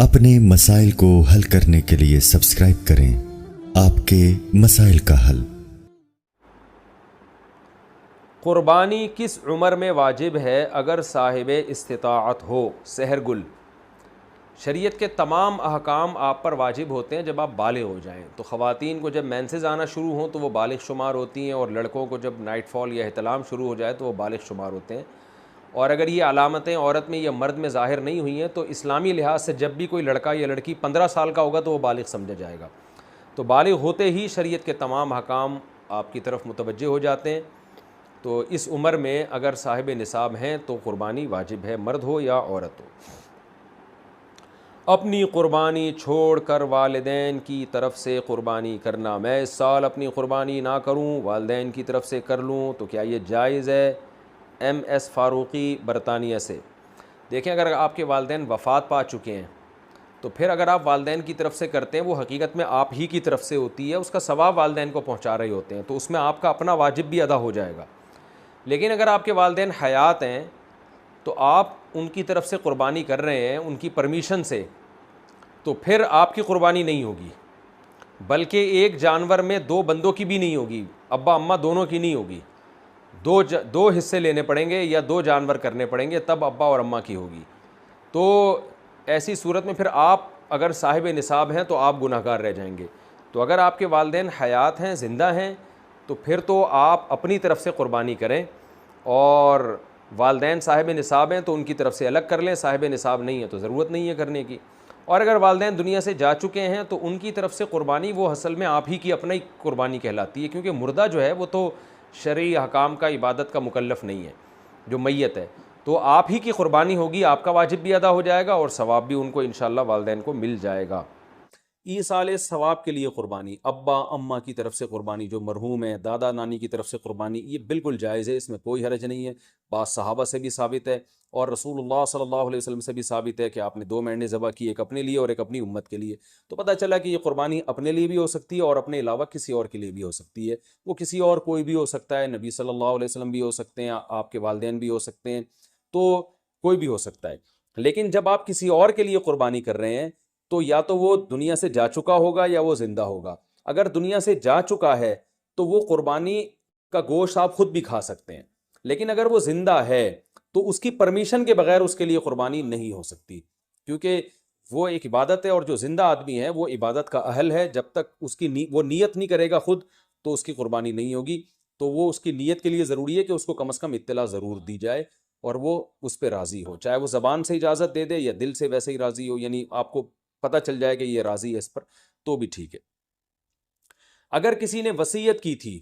अपने मसाइल को हल करने के लिए सब्सक्राइब करें आपके मसाइल का हल। क़ुरबानी किस उम्र में वाजिब है अगर साहिब इस्तिताअत हो? सहर गुल। शरीयत के तमाम अहकाम आप पर वाजिब होते हैं जब आप बालिग हो जाएं। तो ख़वातीन को जब मेंसेस आना शुरू हों तो वो बालिग शुमार होती हैं, और लड़कों को जब नाइट फॉल या इहतिलाम शुरू हो जाए तो वो बालिग शुमार होते हैं। और अगर ये अलामतें औरत में या मर्द में ज़ाहिर नहीं हुई हैं तो इस्लामी लिहाज से जब भी कोई लड़का या लड़की 15 साल का होगा तो वो बालिग समझा जाएगा। तो बालिग होते ही शरीयत के तमाम अहकाम आपकी तरफ मुतवज्जे हो जाते हैं। तो इस उम्र में अगर साहिब निसाब हैं तो क़ुरबानी वाजिब है, मर्द हो या औरत हो। अपनी क़ुरबानी छोड़ कर वालिदैन की तरफ से क़ुरबानी करना। मैं इस साल अपनी क़ुरबानी ना करूं, वालिदैन की तरफ से कर लूं, तो क्या ये जायज़ है? MS फ़ारूक़ी बरतानिया से। देखें, अगर आपके वालिदैन वफ़ात पा चुके हैं तो फिर अगर आप वालिदैन की तरफ से करते हैं वो हकीकत में आप ही की तरफ से होती है, उसका सवाब वालिदैन को पहुँचा रहे होते हैं, तो उसमें आपका अपना वाजिब भी अदा हो जाएगा। लेकिन अगर आपके वालिदैन हयात हैं तो आप उनकी तरफ से क़ुरबानी कर रहे हैं उनकी परमिशन से, तो फिर आपकी क़ुरबानी नहीं होगी, बल्कि एक जानवर में दो बंदों की भी नहीं होगी, अब्बा अम्मा दोनों की नहीं होगी। दो हिस्से लेने पड़ेंगे या दो जानवर करने पड़ेंगे, तब अब्बा और अम्मा की होगी। तो ऐसी सूरत में फिर आप अगर साहिब निसाब हैं तो आप गुनहगार रह जाएंगे। तो अगर आपके वालिदैन हयात हैं, ज़िंदा हैं, तो फिर तो आप अपनी तरफ से क़ुरबानी करें, और वालिदैन साहिब निसाब हैं तो उनकी तरफ से अलग कर लें, साहिब निसाब नहीं है तो ज़रूरत नहीं है करने की। और अगर वालिदैन दुनिया से जा चुके हैं तो उनकी तरफ से क़ुरबानी वो असल में आप ही की अपनी क़ुरबानी कहलाती है, क्योंकि मुर्दा जो है वो तो शरई अहकाम का, इबादत का मुकल्लफ़ नहीं है, जो मैयत है। तो आप ही की क़ुरबानी होगी, आपका वाजिब भी अदा हो जाएगा और सवाब भी उनको इंशाअल्लाह वालिदैन को मिल जाएगा। ईसाल सवाब के लिए क़ुरबानी, अब्बा अम्मा की तरफ से क़ुरबानी, जो मरहूम है, दादा नानी की तरफ से क़ुरबानी, ये बिल्कुल जायज़ है, इसमें कोई हरज नहीं है। बात सहाबा से भी साबित है और रसूलुल्लाह सल्लल्लाहु अलैहि वसल्लम से भी साबित है कि आपने दो मेंढे ज़बह की, एक अपने लिए और एक अपनी उम्मत के लिए। तो पता चला कि ये क़ुरबानी अपने लिए भी हो सकती है और अपने अलावा किसी और के लिए भी हो सकती है। वो किसी और कोई भी हो सकता है, नबी सल्लल्लाहु अलैहि वसल्लम भी हो सकते हैं, आपके वालिदैन भी हो सकते हैं, तो कोई भी हो सकता है। लेकिन जब आप किसी और के लिए क़ुरबानी कर रहे हैं तो या तो वो दुनिया से जा चुका होगा या वो ज़िंदा होगा। अगर दुनिया से जा चुका है तो वो क़ुरबानी का गोश्त आप खुद भी खा सकते हैं, लेकिन अगर वो ज़िंदा है तो उसकी परमिशन के बगैर उसके लिए क़ुरबानी नहीं हो सकती, क्योंकि वो एक इबादत है और जो ज़िंदा आदमी है वो इबादत का अहल है। जब तक उसकी वो नीयत नहीं करेगा खुद तो उसकी क़ुरबानी नहीं होगी। तो वो उसकी नीयत के लिए ज़रूरी है कि उसको कम से कम इत्तला ज़रूर दी जाए और वो उस पर राज़ी हो, चाहे वो ज़बान से इजाज़त दे दे या दिल से वैसे ही राज़ी हो, यानी आपको पता चल जाए कि ये राज़ी है इस पर, तो भी ठीक है। अगर किसी ने वसीयत की थी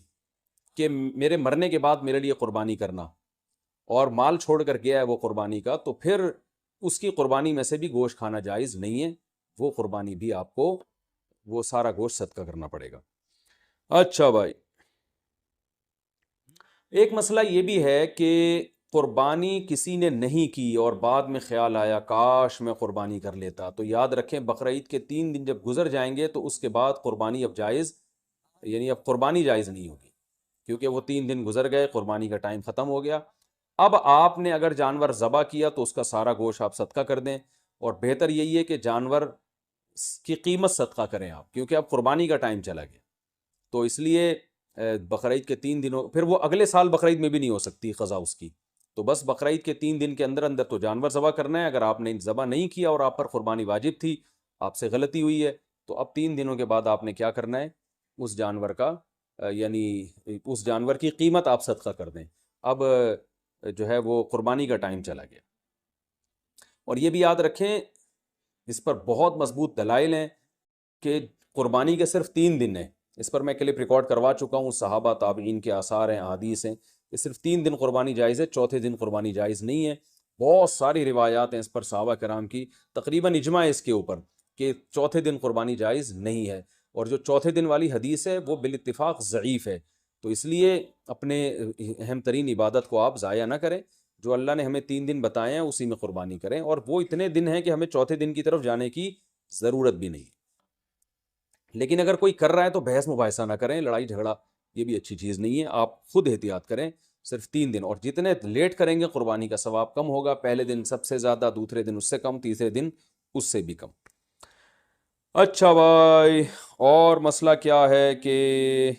कि मेरे मरने के बाद मेरे लिए क़ुरबानी करना, और माल छोड़ कर गया है वो क़ुरबानी का, तो फिर उसकी क़ुरबानी में से भी गोश्त खाना जायज़ नहीं है। वो क़ुरबानी भी आपको वो सारा गोश्त सदका करना पड़ेगा। अच्छा भाई, एक मसला ये भी है कि क़ुरबानी किसी ने नहीं की और बाद में ख्याल आया काश मैं क़ुरबानी कर लेता, तो याद रखें बक़र ईद के 3 दिन जब गुजर जाएंगे तो उसके बाद क़ुरबानी अब जायज़, यानी अब क़ुरबानी जायज़ नहीं होगी, क्योंकि वो 3 दिन गुजर गए, क़ुरबानी का टाइम ख़त्म हो गया। अब आपने अगर जानवर ज़बह किया तो उसका सारा गोश्त आप सदका कर दें, और बेहतर यही है कि जानवर की कीमत सदका करें आप, क्योंकि अब क़ुरबानी का टाइम चला गया। तो इसलिए बक़र ईद के 3 दिनों, फिर वो अगले साल बक़र ईद में भी नहीं हो सकती क़ज़ा उसकी। तो बस बक़र ईद के 3 दिन के अंदर अंदर तो जानवर ज़बह करना है। अगर आपने ज़बह नहीं किया और आप पर क़ुरबानी वाजिब थी, आपसे गलती हुई है, तो अब 3 दिनों के बाद आपने क्या करना है, उस जानवर का यानी उस जानवर की कीमत आप सदका कर दें। अब जो है वो क़ुरबानी का टाइम चला गया। और ये भी याद रखें, इस पर बहुत मजबूत दलाइल हैं कि क़ुरबानी के सिर्फ 3 दिन हैं। इस पर मैं क्लिप रिकॉर्ड करवा चुका हूँ, सहाबा ताबईन के आसार हैं, अहादीस हैं कि सिर्फ 3 दिन क़ुरबानी जायज़ है, चौथे दिन क़ुरबानी जायज़ नहीं है। बहुत सारी रिवायात हैं इस पर सहाबा कराम की, तकरीबन इजमा है इसके ऊपर कि चौथे दिन क़ुरबानी जायज़ नहीं है, और जो चौथे दिन वाली हदीस है वो बिल-इत्तिफ़ाक़ ज़ईफ़ है। तो इसलिए अपने अहम तरीन इबादत को आप ज़ाया ना करें। जो अल्लाह ने हमें 3 दिन बताए हैं उसी में क़ुरबानी करें, और वो इतने दिन हैं कि हमें चौथे दिन की तरफ जाने की ज़रूरत भी नहीं। लेकिन अगर कोई कर रहा है तो बहस मुबाहिसा ना करें, लड़ाई झगड़ा ये भी अच्छी चीज़ नहीं है। आप खुद एहतियात करें, सिर्फ 3 दिन, और जितने लेट करेंगे क़ुरबानी का सवाब कम होगा। पहले दिन सबसे ज़्यादा, दूसरे दिन उससे कम, तीसरे दिन उससे भी कम। اچھا بھائی، اور مسئلہ کیا ہے کہ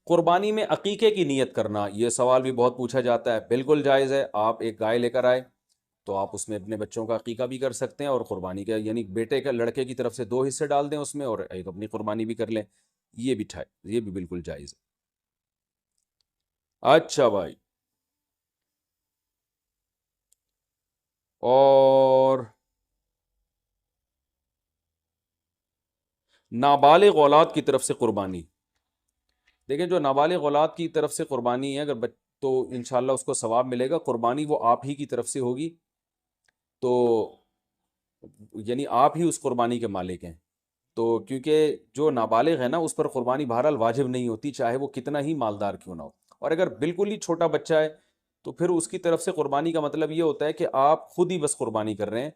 قربانی میں عقیقے کی نیت کرنا، یہ سوال بھی بہت پوچھا جاتا ہے۔ بالکل جائز ہے، آپ ایک گائے لے کر آئے تو آپ اس میں اپنے بچوں کا عقیقہ بھی کر سکتے ہیں، اور قربانی کا یعنی بیٹے کا لڑکے کی طرف سے 2 حصے ڈال دیں اس میں، اور ایک اپنی قربانی بھی کر لیں، یہ بھی بالکل جائز ہے۔ اچھا بھائی، اور نابالغ اولاد کی طرف سے قربانی، دیکھیں جو نابالغ اولاد کی طرف سے قربانی ہے اگر تو انشاءاللہ اس کو ثواب ملے گا، قربانی وہ آپ ہی کی طرف سے ہوگی، تو یعنی آپ ہی اس قربانی کے مالک ہیں، تو کیونکہ جو نابالغ ہے نا اس پر قربانی بہرحال واجب نہیں ہوتی، چاہے وہ کتنا ہی مالدار کیوں نہ ہو، اور اگر بالکل ہی چھوٹا بچہ ہے تو پھر اس کی طرف سے قربانی کا مطلب یہ ہوتا ہے کہ آپ خود ہی بس قربانی کر رہے ہیں،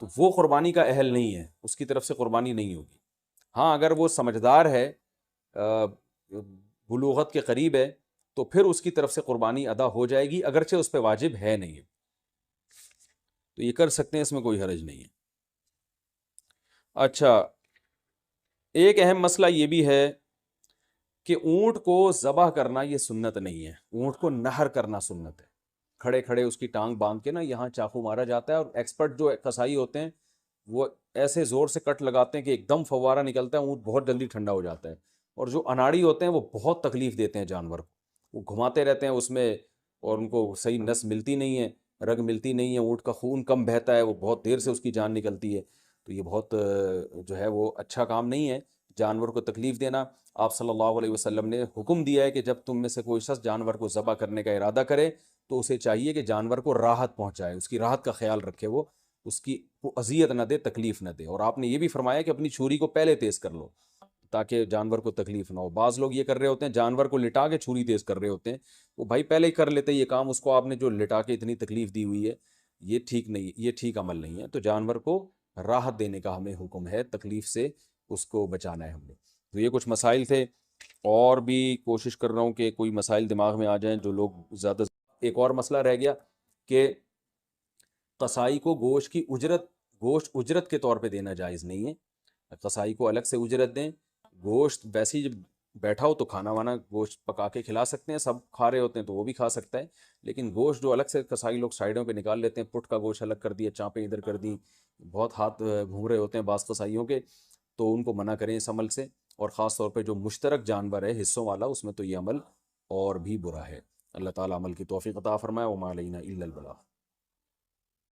تو وہ قربانی کا اہل نہیں ہے، اس کی طرف سے قربانی نہیں ہوگی۔ ہاں اگر وہ سمجھدار ہے، بلوغت کے قریب ہے، تو پھر اس کی طرف سے قربانی ادا ہو جائے گی، اگرچہ اس پہ واجب ہے نہیں، تو یہ کر سکتے ہیں، اس میں کوئی حرج نہیں ہے۔ اچھا، ایک اہم مسئلہ یہ بھی ہے کہ اونٹ کو ذبح کرنا یہ سنت نہیں ہے، اونٹ کو نہر کرنا سنت ہے، کھڑے کھڑے اس کی ٹانگ باندھ کے نا یہاں چاقو مارا جاتا ہے، اور ایکسپرٹ جو قصائی ہوتے ہیں وہ ایسے زور سے کٹ لگاتے ہیں کہ ایک دم فوارہ نکلتا ہے، اونٹ بہت جلدی ٹھنڈا ہو جاتا ہے، اور جو اناڑی ہوتے ہیں وہ بہت تکلیف دیتے ہیں جانور کو، وہ گھماتے رہتے ہیں اس میں، اور ان کو صحیح نس ملتی نہیں ہے، رگ ملتی نہیں ہے، اونٹ کا خون کم بہتا ہے، وہ بہت دیر سے اس کی جان نکلتی ہے، تو یہ بہت جو ہے وہ اچھا کام نہیں ہے جانور کو تکلیف دینا۔ آپ صلی اللہ علیہ وسلم نے حکم دیا ہے کہ جب تم میں سے کوئی شخص جانور کو ذبح کرنے کا ارادہ کرے تو اسے چاہیے کہ جانور کو راحت پہنچائے، اس کی راحت کا خیال رکھے، وہ اس کی اذیت نہ دے، تکلیف نہ دے، اور آپ نے یہ بھی فرمایا کہ اپنی چھری کو پہلے تیز کر لو تاکہ جانور کو تکلیف نہ ہو۔ بعض لوگ یہ کر رہے ہوتے ہیں، جانور کو لٹا کے چھری تیز کر رہے ہوتے ہیں، وہ بھائی پہلے ہی کر لیتے یہ کام، اس کو آپ نے جو لٹا کے اتنی تکلیف دی ہوئی ہے، یہ ٹھیک نہیں، یہ ٹھیک عمل نہیں ہے، تو جانور کو راحت دینے کا ہمیں حکم ہے، تکلیف سے اس کو بچانا ہے ہم نے۔ تو یہ کچھ مسائل تھے، اور بھی کوشش کر رہا ہوں کہ کوئی مسائل دماغ میں آ جائیں جو لوگ زیادہ۔ ایک اور مسئلہ رہ گیا کہ قصائی کو گوشت اجرت کے طور پہ دینا جائز نہیں ہے، قصائی کو الگ سے اجرت دیں، گوشت ویسے ہی جب بیٹھا ہو تو کھانا وانا گوشت پکا کے کھلا سکتے ہیں، سب کھا رہے ہوتے ہیں تو وہ بھی کھا سکتا ہے، لیکن گوشت جو الگ سے قصائی لوگ سائڈوں پہ نکال لیتے ہیں، پٹ کا گوشت الگ کر دیا، چانپیں ادھر کر دیں، بہت ہاتھ گھوم رہے ہوتے ہیں بعض قصائیوں کے، تو ان کو منع کریں اس عمل سے، اور خاص طور پہ جو مشترک جانور ہے حصوں والا، اس میں تو یہ عمل اور بھی برا ہے۔ اللہ تعالیٰ عمل کی توفیق عطا فرمائے، وما علینا الا البلاغ۔